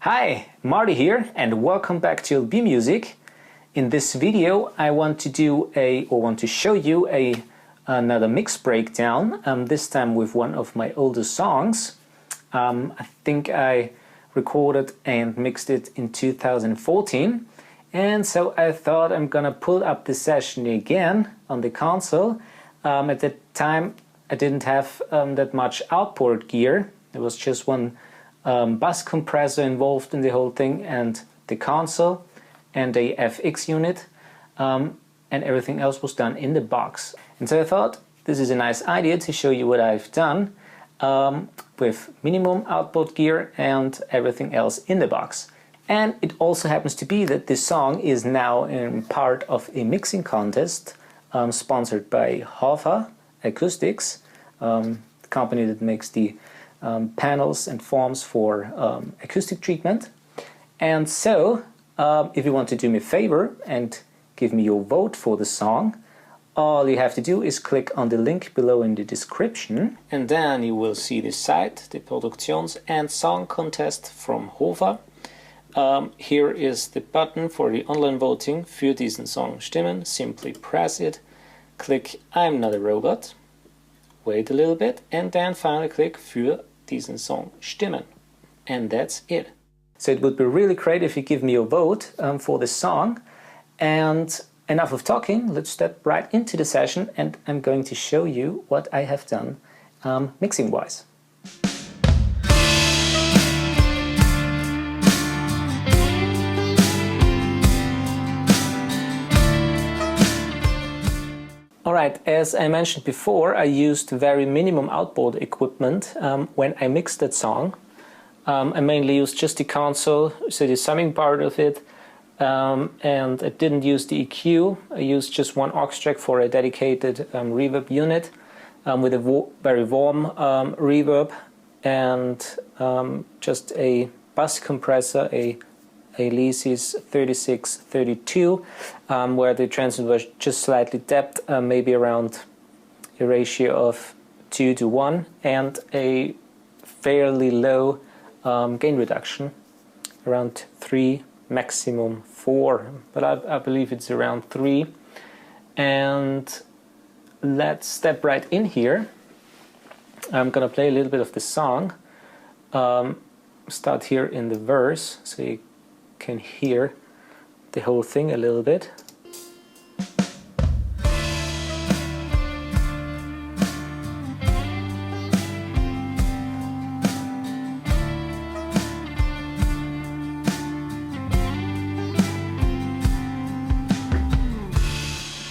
Hi, Marty here and welcome back to LB Music. In this video I want to show you another mix breakdown, this time with one of my older songs. I think I recorded and mixed it in 2014, and so I thought I'm gonna pull up the session again on the console. At that time I didn't have that much outboard gear. There was just one bus compressor involved in the whole thing, and the console and a FX unit, and everything else was done in the box. And so I thought this is a nice idea to show you what I've done with minimum outboard gear and everything else in the box. And it also happens to be that this song is now in part of a mixing contest sponsored by Hofer Acoustics, the company that makes the panels and forms for acoustic treatment. And so if you want to do me a favor and give me your vote for the song, all you have to do is click on the link below in the description, and then you will see the site, the Produktions- and Song Contest from Hofer. Here is the button for the online voting für diesen Song stimmen. Simply press it, click I'm not a robot, wait a little bit, and then finally click für diesen Song stimmen. And that's it. So it would be really great if you give me your vote for the song. And enough of talking, let's step right into the session, and I'm going to show you what I have done mixing wise. Alright, as I mentioned before, I used very minimum outboard equipment when I mixed that song. I mainly used just the console, so the summing part of it, and I didn't use the EQ. I used just one aux track for a dedicated reverb unit with a very warm reverb, and just a bus compressor, a Leesy's 3632, where the transient was just slightly depth, maybe around a ratio of 2 to 1, and a fairly low gain reduction, around 3, maximum 4, but I believe it's around 3. And let's step right in here. I'm gonna play a little bit of the song. Start here in the verse so you can hear the whole thing a little bit.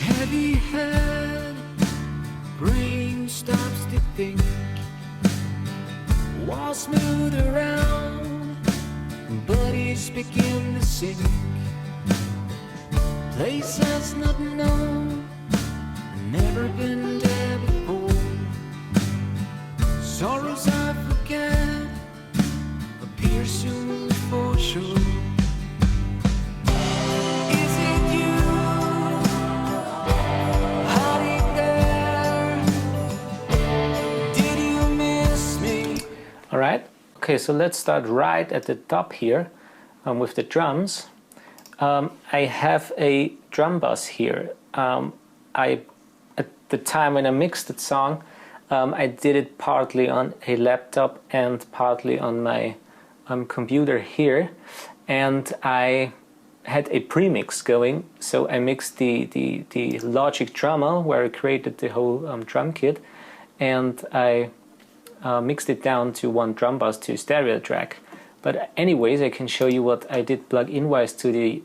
Heavy head, brain stops to think. Walls smooth around, bodies begin to sink. Places not known, never been there before. Sorrows I forget appear soon for sure. Alright, okay, so let's start right at the top here with the drums. I have a drum bus here. At the time when I mixed that song, I did it partly on a laptop and partly on my computer here, and I had a premix going, so I mixed the Logic drummer where I created the whole drum kit, and I mixed it down to one drum bus to a stereo track. But anyways, I can show you what I did plug-in wise to the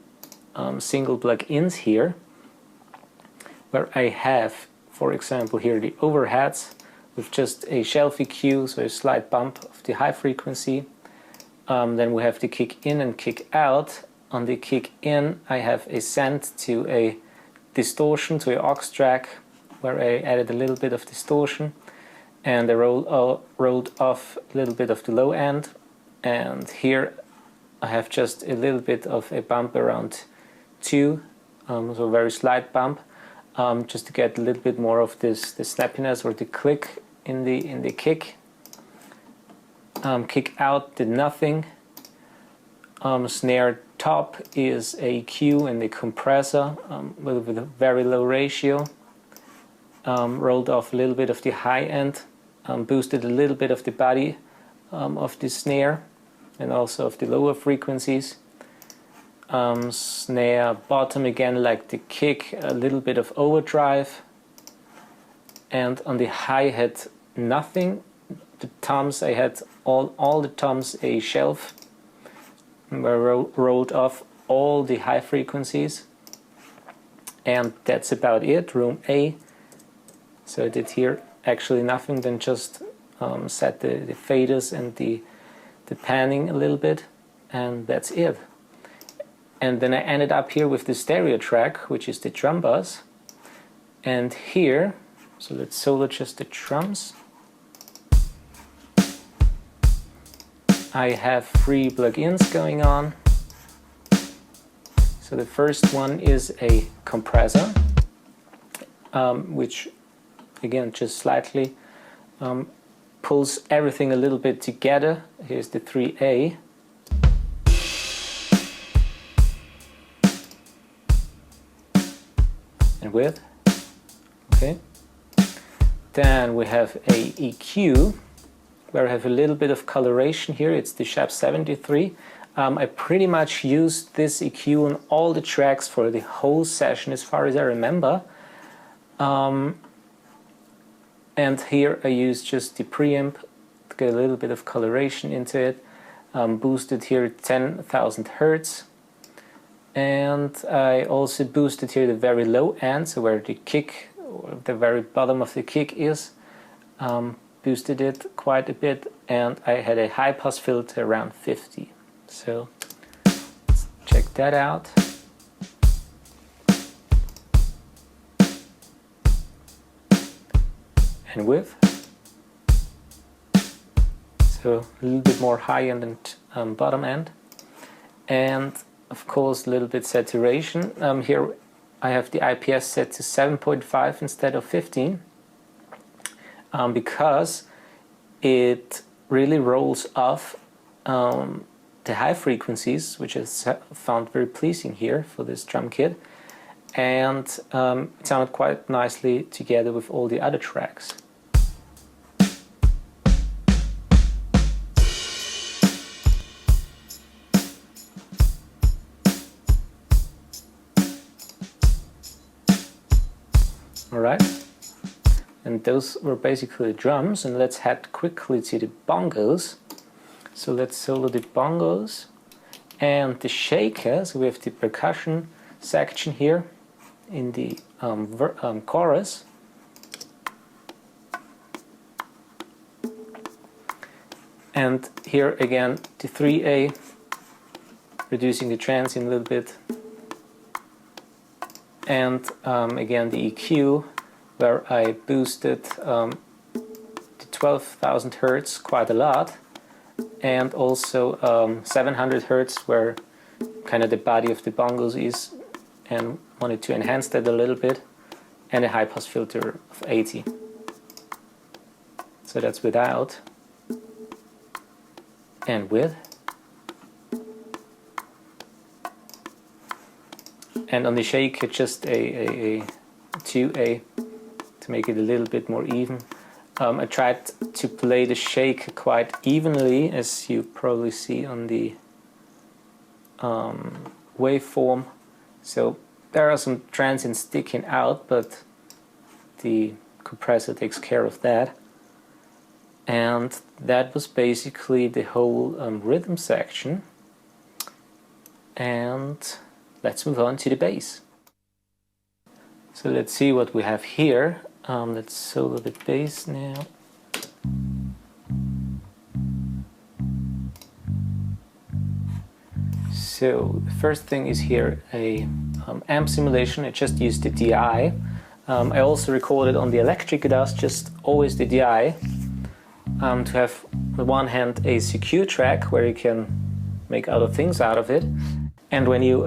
single plug-ins here, where I have, for example, here the overheads with just a shelf EQ, so a slight bump of the high frequency. Then we have the kick in and kick out. On the kick in I have a send to a distortion, to a aux track, where I added a little bit of distortion, and I rolled off a little bit of the low end, and here I have just a little bit of a bump around 2, so a very slight bump, just to get a little bit more of the snappiness or the click in the kick. Kick out did nothing. snare top is a EQ and a compressor with a very low ratio. Rolled off a little bit of the high end, boosted a little bit of the body of the snare and also of the lower frequencies. Snare bottom again, like the kick, a little bit of overdrive, and on the hi-hat nothing. The toms, I had all the toms a shelf where I rolled off all the high frequencies, and that's about it. Room A. So I did here actually nothing, then just set the faders and the panning a little bit, and that's it. And then I ended up here with the stereo track, which is the drum bus. And here, so let's solo just the drums. I have 3 plugins going on. So the first one is a compressor, which again just slightly pulls everything a little bit together. Here's the 3A. And with, okay. Then we have a EQ, where I have a little bit of coloration here. It's the Sharp 73. I pretty much used this EQ on all the tracks for the whole session as far as I remember. And here I used just the preamp to get a little bit of coloration into it. Boosted here 10,000 Hertz. And I also boosted here the very low end, so where the kick, or the very bottom of the kick is. Boosted it quite a bit, and I had a high pass filter around 50. So let's check that out. And width. So a little bit more high end and bottom end. And of course a little bit saturation. Here I have the IPS set to 7.5 instead of 15. Because it really rolls off the high frequencies, which I found very pleasing here for this drum kit, and it sounded quite nicely together with all the other tracks. All right. And those were basically the drums, and let's head quickly to the bongos. So let's solo the bongos and the shaker. So we have the percussion section here in the chorus. And here again the 3A, reducing the transient a little bit. And again the EQ, where I boosted the 12,000 Hertz quite a lot, and also 700 Hertz where kind of the body of the bongos is, and wanted to enhance that a little bit, and a high pass filter of 80. So that's without and with. And on the shaker just a 2A to make it a little bit more even. I tried to play the shake quite evenly, as you probably see on the waveform. So there are some transients sticking out, but the compressor takes care of that. And that was basically the whole rhythm section. And let's move on to the bass. So let's see what we have here. Let's solo the bass now. So the first thing is here a amp simulation. I just used the DI. I also recorded on the electric guitars, just always the DI, to have on the one hand a secure track where you can make other things out of it. And when you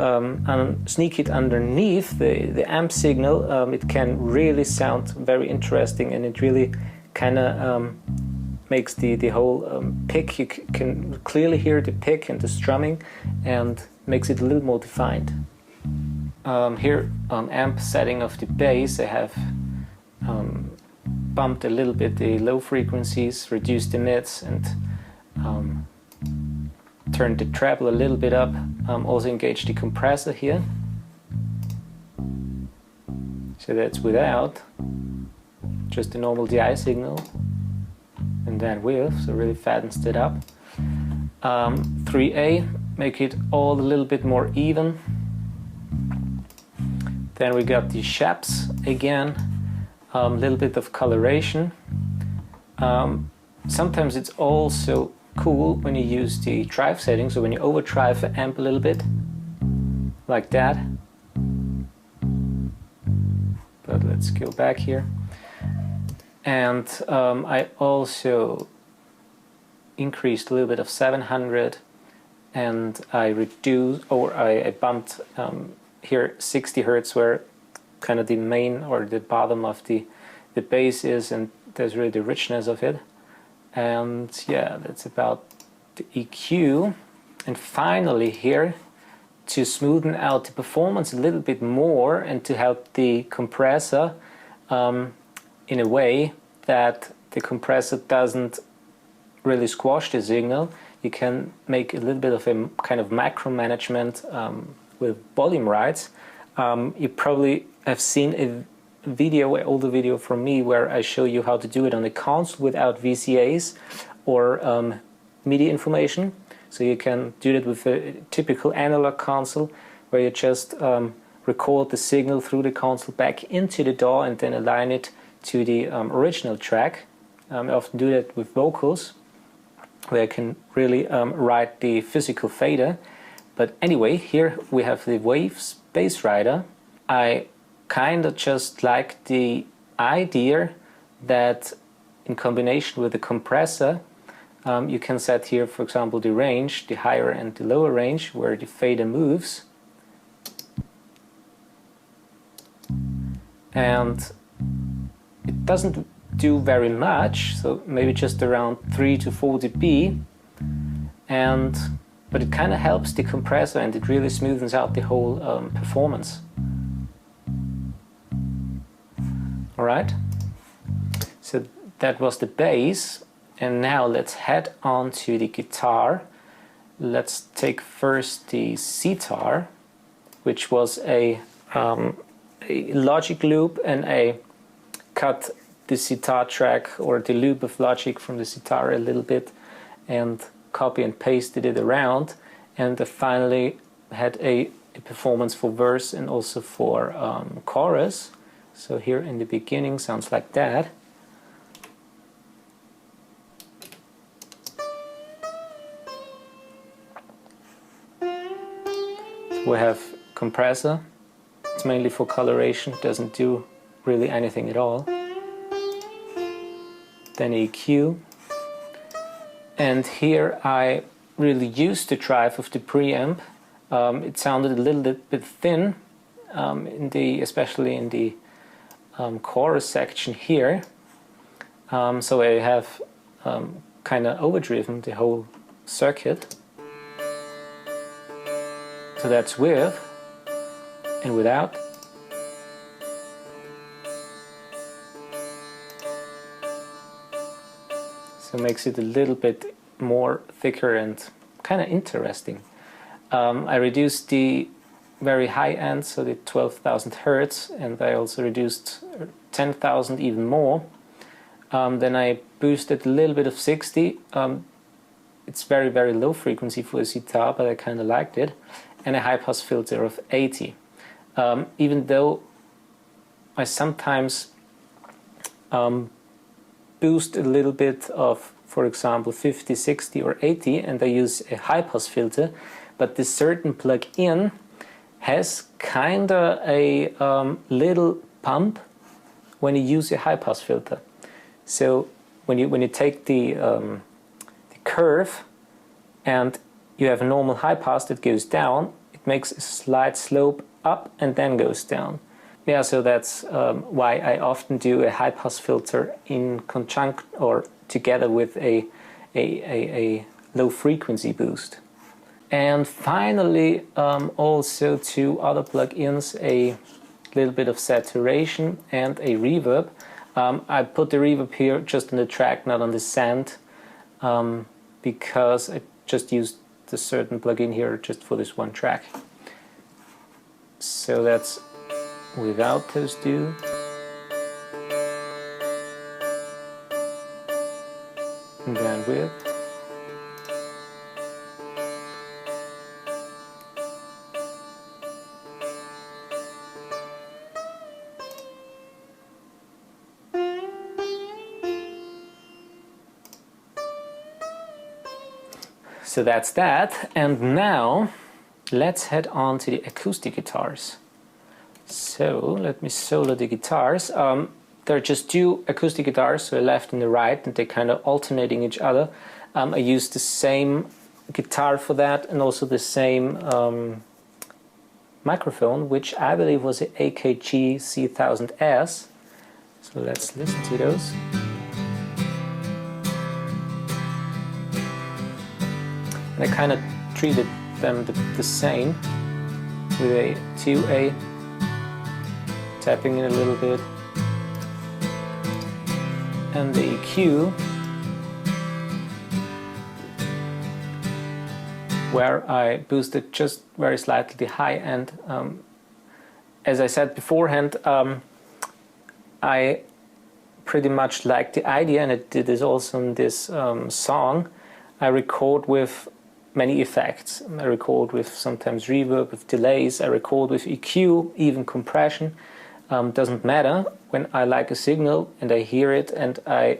sneak it underneath the amp signal, it can really sound very interesting, and it really kind of makes the whole pick, you can clearly hear the pick and the strumming, and makes it a little more defined. Here on amp setting of the bass, I have bumped a little bit the low frequencies, reduced the mids, and turned the treble a little bit up. Also engaged the compressor here, so that's without, just a normal DI signal, and then with, so really fattens it up. 3A, make it all a little bit more even. Then we got the shaps again, a little bit of coloration. Sometimes it's also cool when you use the drive setting, so when you overdrive the amp a little bit, like that. But let's go back here. And I also increased a little bit of 700, and I reduced, or I bumped here 60 Hertz, where kind of the main or the bottom of the bass is, and there's really the richness of it. And yeah, that's about the EQ. And finally here, to smoothen out the performance a little bit more and to help the compressor in a way that the compressor doesn't really squash the signal, you can make a little bit of a kind of macro management with volume rights. You probably have seen a video, an older video from me, where I show you how to do it on the console without VCAs or MIDI information. So you can do it with a typical analog console, where you just record the signal through the console back into the DAW and then align it to the original track. I often do that with vocals, where I can really write the physical fader. But anyway, here we have the Waves Bass Rider. I kind of just like the idea that in combination with the compressor, you can set here, for example, the range, the higher and the lower range, where the fader moves. And it doesn't do very much, so maybe just around 3 to 4 dB. But it kind of helps the compressor, and it really smoothens out the whole performance. Alright, so that was the bass, and now let's head on to the guitar. Let's take first the sitar, which was a Logic loop, and I cut the sitar track or the loop of Logic from the sitar a little bit and copy and pasted it around, and I finally had a performance for verse and also for chorus. So here in the beginning sounds like that. So we have compressor. It's mainly for coloration, doesn't do really anything at all. Then EQ. And here I really used the drive of the preamp. It sounded a little bit thin, especially in the chorus section here. So I have kind of overdriven the whole circuit. So that's with and without. So it makes it a little bit more thicker and kind of interesting. I reduced the very high end, so the 12,000 Hertz, and I also reduced 10,000 even more. Then I boosted a little bit of 60. It's very, very low frequency for a sitar, but I kind of liked it. And a high pass filter of 80. Even though I sometimes boost a little bit of, for example, 50, 60 or 80, and I use a high pass filter, but this certain plug-in has kind of a little pump when you use a high pass filter. So when you take the curve and you have a normal high pass that goes down, it makes a slight slope up and then goes down. Yeah, so that's why I often do a high pass filter in conjunction or together with a low frequency boost. And finally, also two other plugins, a little bit of saturation and a reverb. I put the reverb here just on the track, not on the send, because I just used a certain plugin here just for this one track. So that's without those two. And then with. So that's that, and now let's head on to the acoustic guitars. So let me solo the guitars. There are just two acoustic guitars, so left and the right, and they're kind of alternating each other. I used the same guitar for that, and also the same microphone, which I believe was an AKG C1000S. So let's listen to those. And I kind of treated them the same, with a 2A, tapping it a little bit, and the EQ, where I boosted just very slightly the high end. As I said beforehand, I pretty much liked the idea, and I did this also in this song. I record with many effects. I record with sometimes reverb, with delays, I record with EQ, even compression. Doesn't matter. When I like a signal and I hear it and I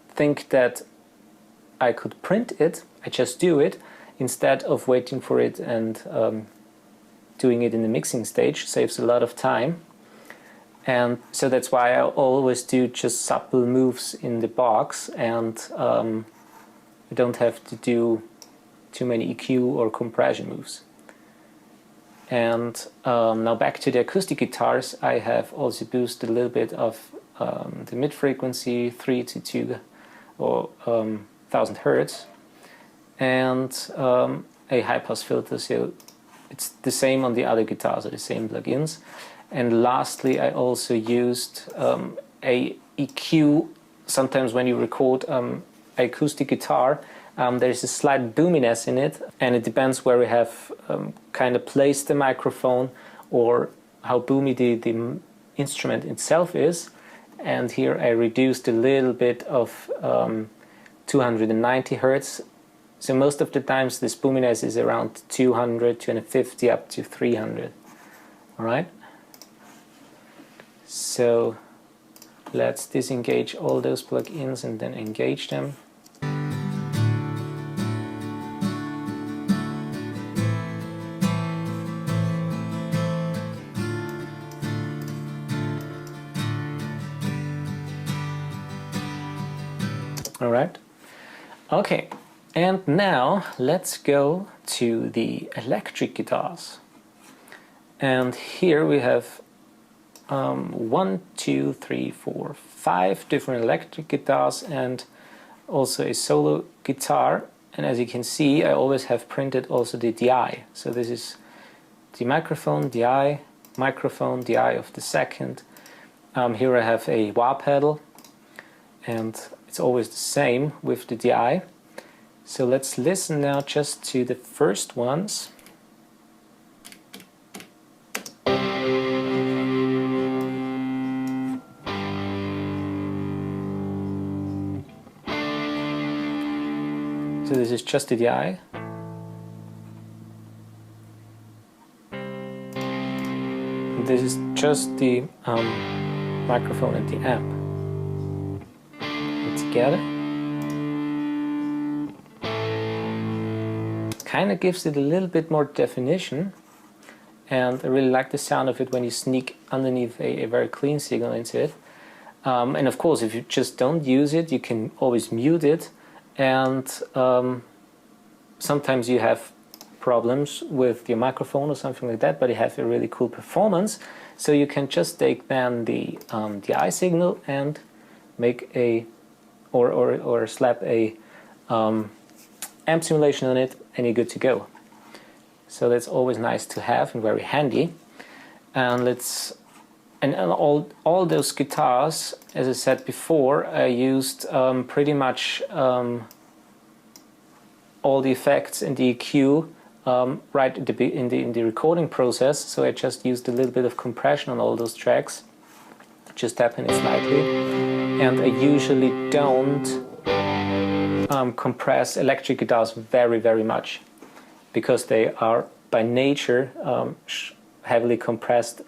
think that I could print it, I just do it instead of waiting for it and doing it in the mixing stage. Saves a lot of time. And so that's why I always do just supple moves in the box, and I don't have to do too many EQ or compression moves. And now back to the acoustic guitars, I have also boosted a little bit of the mid frequency 3 to 2 or 1000 Hertz, and a high pass filter, so it's the same on the other guitars, or the same plugins. And lastly, I also used a EQ. Sometimes when you record acoustic guitar, there's a slight boominess in it, and it depends where we have kind of placed the microphone or how boomy the instrument itself is. And here I reduced a little bit of 290 Hertz. So most of the times this boominess is around 200, 250 up to 300. All right. So let's disengage all those plugins and then engage them. All right. Okay. And now let's go to the electric guitars. And here we have 1, 2, 3, 4, 5 different electric guitars and also a solo guitar. And as you can see, I always have printed also the DI. So this is the microphone, DI, microphone, DI of the second. Here I have a wah pedal, and it's always the same with the DI. So let's listen now just to the first ones. So this is just the DI. And this is just the microphone and the amp. And together. Kind of gives it a little bit more definition, and I really like the sound of it when you sneak underneath a very clean signal into it. And of course, if you just don't use it, you can always mute it. And sometimes you have problems with your microphone or something like that, but you have a really cool performance. So you can just take then the DI signal and make a or slap a amp simulation on it, and you're good to go. So that's always nice to have and very handy. And all those guitars, as I said before, I used pretty much all the effects and the EQ right at in the recording process. So I just used a little bit of compression on all those tracks, just tapping it slightly. And I usually don't compress electric guitars very much, because they are by nature heavily compressed,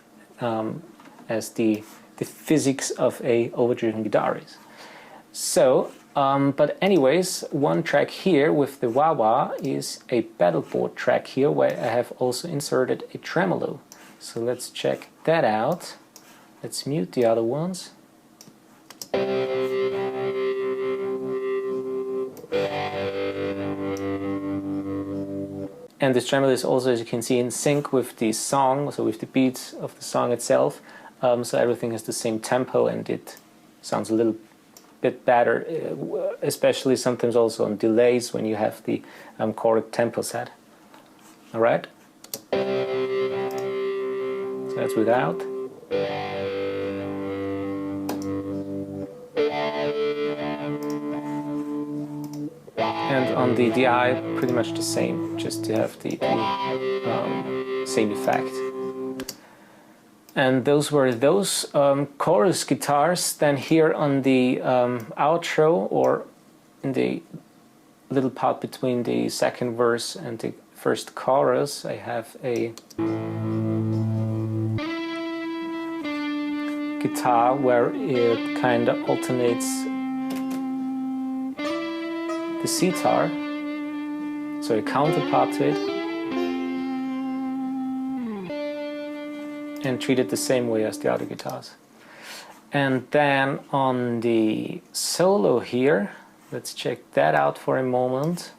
as the physics of a overdriven guitar is. So, but anyways, one track here with the wah-wah is a pedalboard track here, where I have also inserted a tremolo. So let's check that out. Let's mute the other ones. And this tremolo is also, as you can see, in sync with the song, so with the beats of the song itself. So everything has the same tempo, and it sounds a little bit better, especially sometimes also on delays when you have the correct tempo set. All right. So that's without. And on the DI, pretty much the same, just to have the same effect. And those were those chorus guitars. Then here on the outro, or in the little part between the second verse and the first chorus, I have a guitar where it kind of alternates the sitar, so a counterpart to it, and treat it the same way as the other guitars. And then on the solo here, let's check that out for a moment.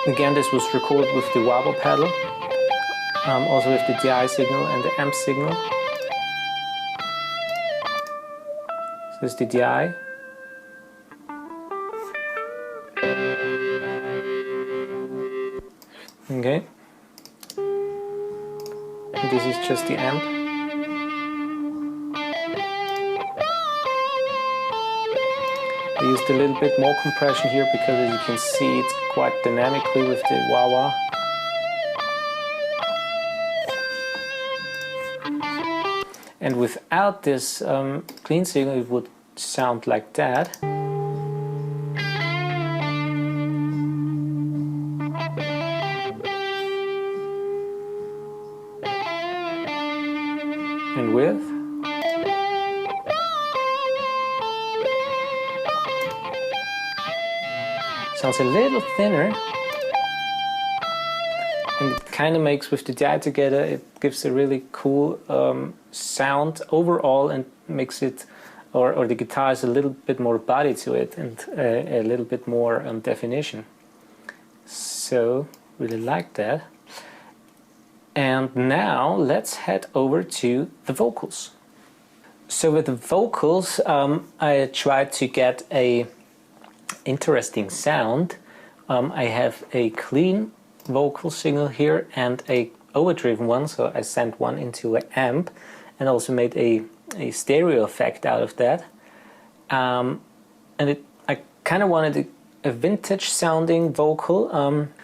Again, this was recorded with the wah-wah pedal, also with the DI signal and the amp signal. So this is the DI. Okay. And this is just the amp. I used a little bit more compression here because, as you can see, it's quite dynamically with the wah-wah. And without this clean signal, it would sound like that. And with. Sounds a little thinner, and it kind of makes, with the DI together, it gives a really cool sound overall, and makes it, or the guitar has a little bit more body to it, and a little bit more definition. So really like that. And now let's head over to the vocals. So with the vocals, I tried to get a interesting sound. I have a clean vocal signal here and a overdriven one, so I sent one into an amp and also made a stereo effect out of that. And I kind of wanted a vintage sounding vocal,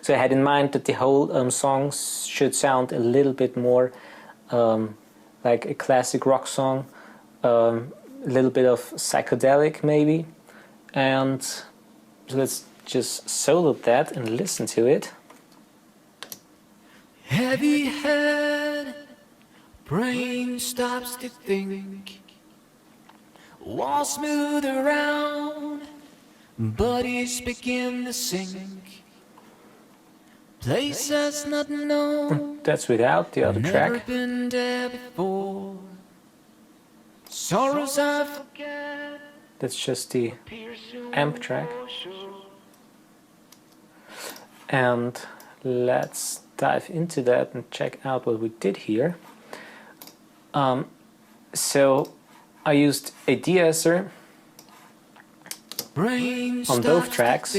so I had in mind that the whole song should sound a little bit more like a classic rock song, a little bit of psychedelic maybe. And so let's just solo that and listen to it. Heavy head, brain stops to think. Walls smooth around, bodies begin to sink. Places not known, That's without the other never track. been there before. Sorrows I forget, That's just the amp track. And let's dive into that and check out what we did here. So I used a de-esser on both tracks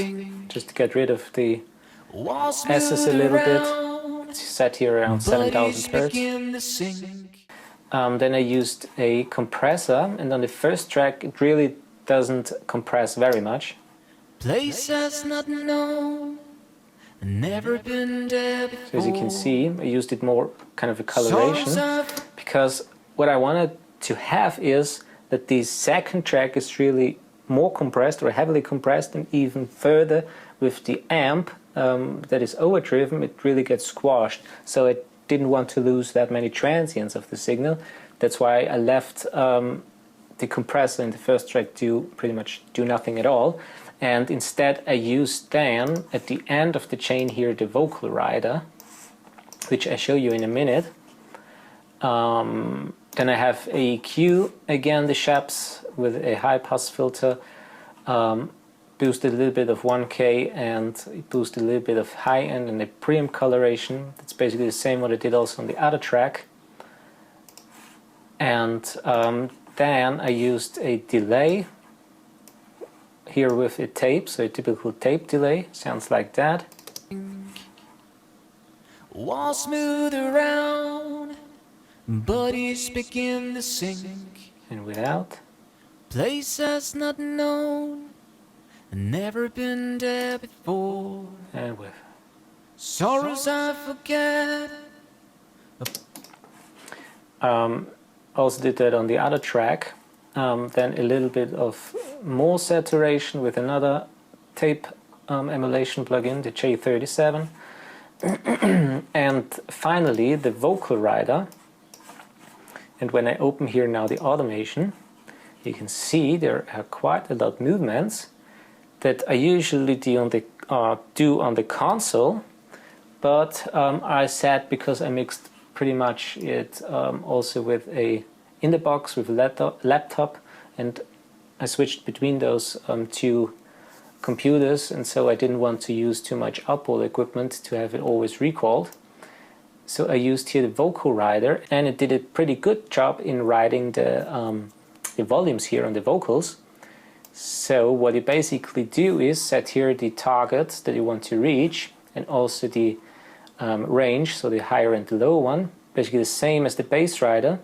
just to get rid of the S's a little bit. It's set here around 7000 Hertz. Then I used a compressor, and on the first track it really doesn't compress very much. Places not known, never been there before. So as you can see, I used it more kind of a coloration, because what I wanted to have is that the second track is really more compressed or heavily compressed, and even further with the amp that is overdriven, it really gets squashed. So I didn't want to lose that many transients of the signal. That's why I left the compressor in the first track to pretty much do nothing at all. And instead I used then at the end of the chain here the vocal rider, which I show you in a minute. Then I have a EQ, again the Shaps with a high pass filter, boosted a little bit of 1K and boosted a little bit of high end and a preamp coloration. That's basically the same what I did also on the other track. And then I used a delay here with a tape, so a typical tape delay, sounds like that. Walls smooth around, bodies begin to sink. And without. Places not known, never been there before. And with. Sorrows I forget. Also did that on the other track. Then a little bit of more saturation with another tape emulation plugin, the J37. And finally the vocal rider. And when I open here now the automation, you can see there are quite a lot of movements that I usually do on the console, but I said because I mixed pretty much it also with in the box with a laptop, and I switched between those two computers, and so I didn't want to use too much outboard equipment to have it always recalled. So I used here the vocal rider, and it did a pretty good job in riding the volumes here on the vocals. So what you basically do is set here the target that you want to reach, and also the range, so the higher and the lower one, basically the same as the bass rider.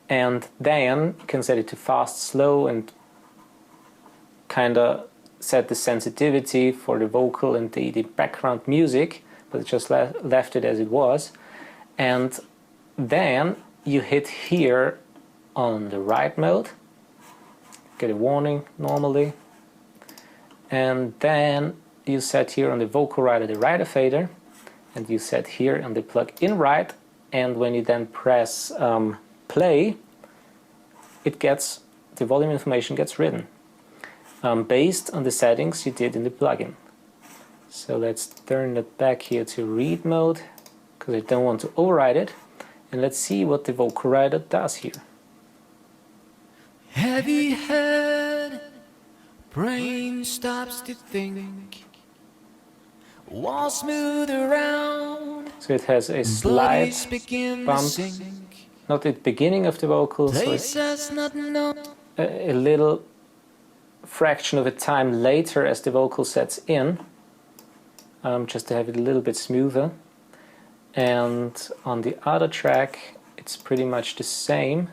And then you can set it to fast, slow, and kind of set the sensitivity for the vocal and the background music, but just left it as it was. And then you hit here on the ride mode, get a warning normally, and then you set here on the vocal rider the rider fader, and you set here on the plug-in ride, and when you then press play, the volume information gets written based on the settings you did in the plugin. So let's turn it back here to read mode, because I don't want to override it, and let's see what the vocal rider does here. Heavy head, brain stops to think. Walls smooth around, so it has a slight bump, not at the beginning of the vocals, so it's a little fraction of a time later as the vocal sets in, just to have it a little bit smoother. And on the other track it's pretty much the same.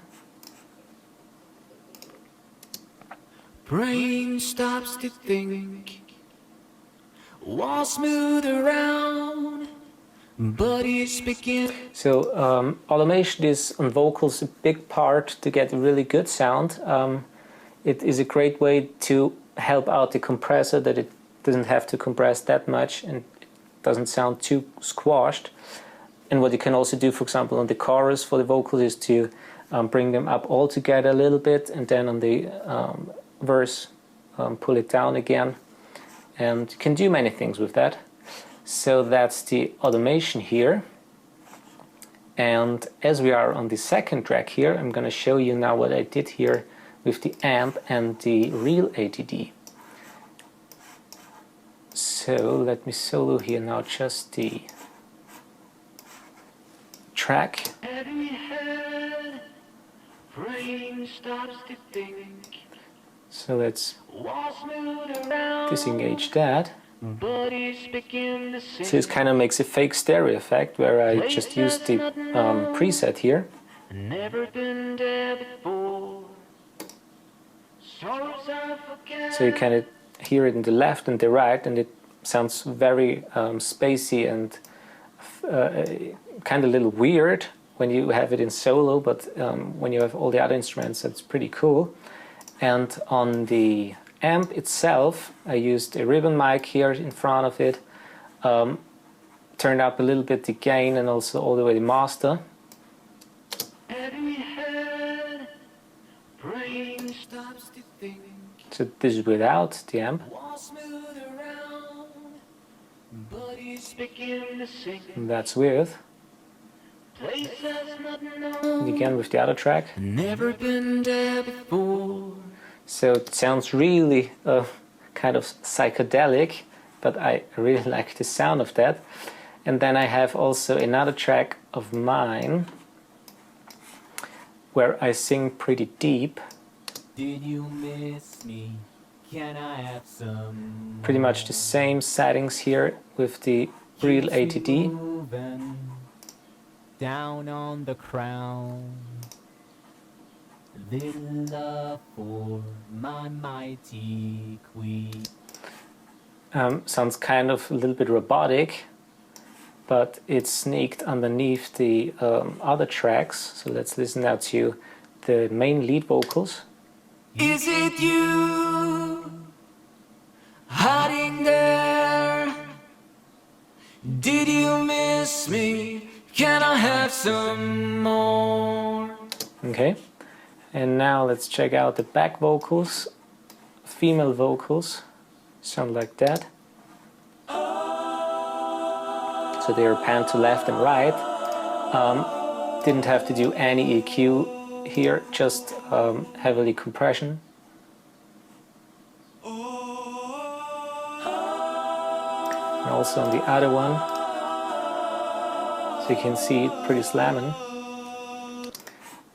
Brain stops to think. Walls smooth around, bodies begin. So automation is on vocals a big part to get a really good sound. It is a great way to help out the compressor, that it doesn't have to compress that much and it doesn't sound too squashed. And what you can also do, for example, on the chorus for the vocals is to bring them up all together a little bit, and then on the verse pull it down again. And you can do many things with that. So that's the automation here. And as we are on the second track here, I'm going to show you now what I did here with the amp and the real ATD. So let me solo here now just the track. So let's disengage that. So this kind of makes a fake stereo effect where I just use the preset here. So you kind of hear it in the left and the right, and it sounds very spacey and kind of a little weird when you have it in solo, but when you have all the other instruments, that's pretty cool. And on the amp itself, I used a ribbon mic here in front of it, turned up a little bit the gain and also all the way the master. So this is without the amp. And that's with. And again with the other track. Never been there before. So it sounds really kind of psychedelic, but I really like the sound of that. And then I have also another track of mine where I sing pretty deep. Did you miss me? Can I have some? Pretty much the same settings here with the real ATD. Down on the crown, little love for my mighty queen. Sounds kind of a little bit robotic, but it's sneaked underneath the other tracks. So let's listen now to the main lead vocals. Is it you hiding there? Did you miss me? Can I have some more? Okay, and now let's check out the back vocals. Female vocals sound like that. So they are panned to left and right. Didn't have to do any EQ here, just heavily compression. And also on the other one. So you can see it pretty slamming.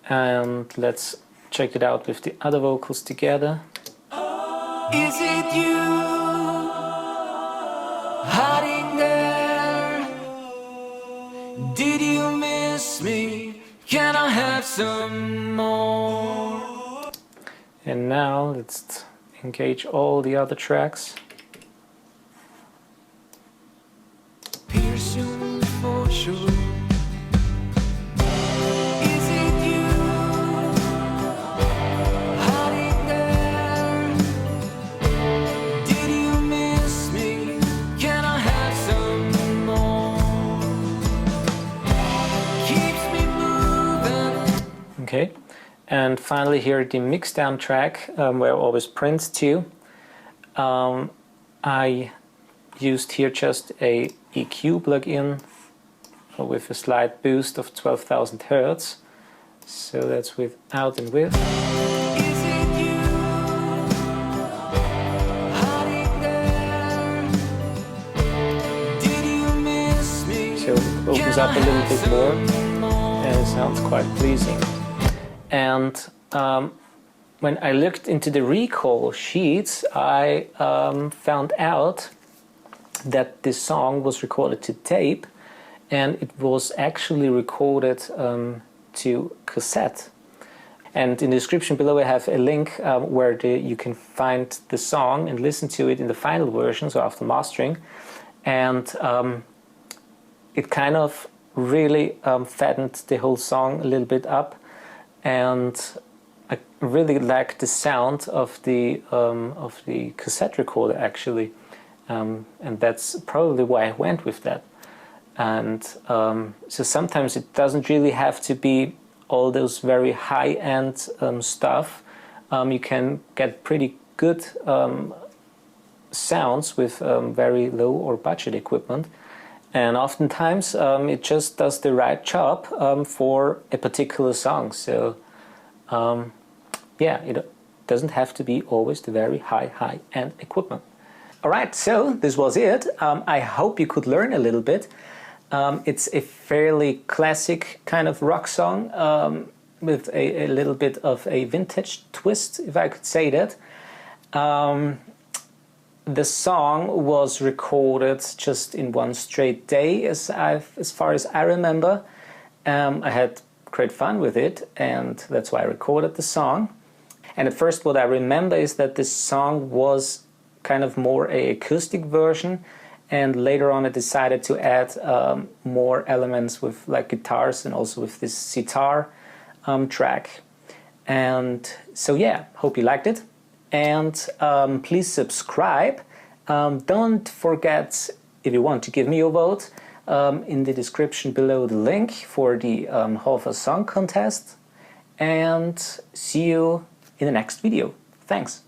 And let's check it out with the other vocals together. Is it you hiding there? Did you miss me? Can I have some more? And now let's engage all the other tracks. Percussion for sure. Okay, and finally here the mixdown track where I always print to. I used here just a EQ plugin with a slight boost of 12,000 Hertz. So that's without and with. So it opens up a little bit more and it sounds quite pleasing. And when I looked into the recall sheets, I found out that this song was recorded to tape, and it was actually recorded to cassette. And in the description below I have a link where you can find the song and listen to it in the final version, so after mastering. And it kind of really fattened the whole song a little bit up. And I really like the sound of the cassette recorder actually, and that's probably why I went with that. And so sometimes it doesn't really have to be all those very high-end stuff. You can get pretty good sounds with very low or budget equipment. And oftentimes it just does the right job for a particular song. So yeah, it doesn't have to be always the very high-end equipment. Alright, so this was it. I hope you could learn a little bit. It's a fairly classic kind of rock song with a little bit of a vintage twist, if I could say that. The song was recorded just in one straight day, as far as I remember. I had great fun with it, and that's why I recorded the song. And at first what I remember is that this song was kind of more a acoustic version, and later on I decided to add more elements with like guitars and also with this sitar track. And so yeah, hope you liked it. And please subscribe. Don't forget, if you want to give me a vote, in the description below the link for the Hofer Song Contest. And see you in the next video. Thanks.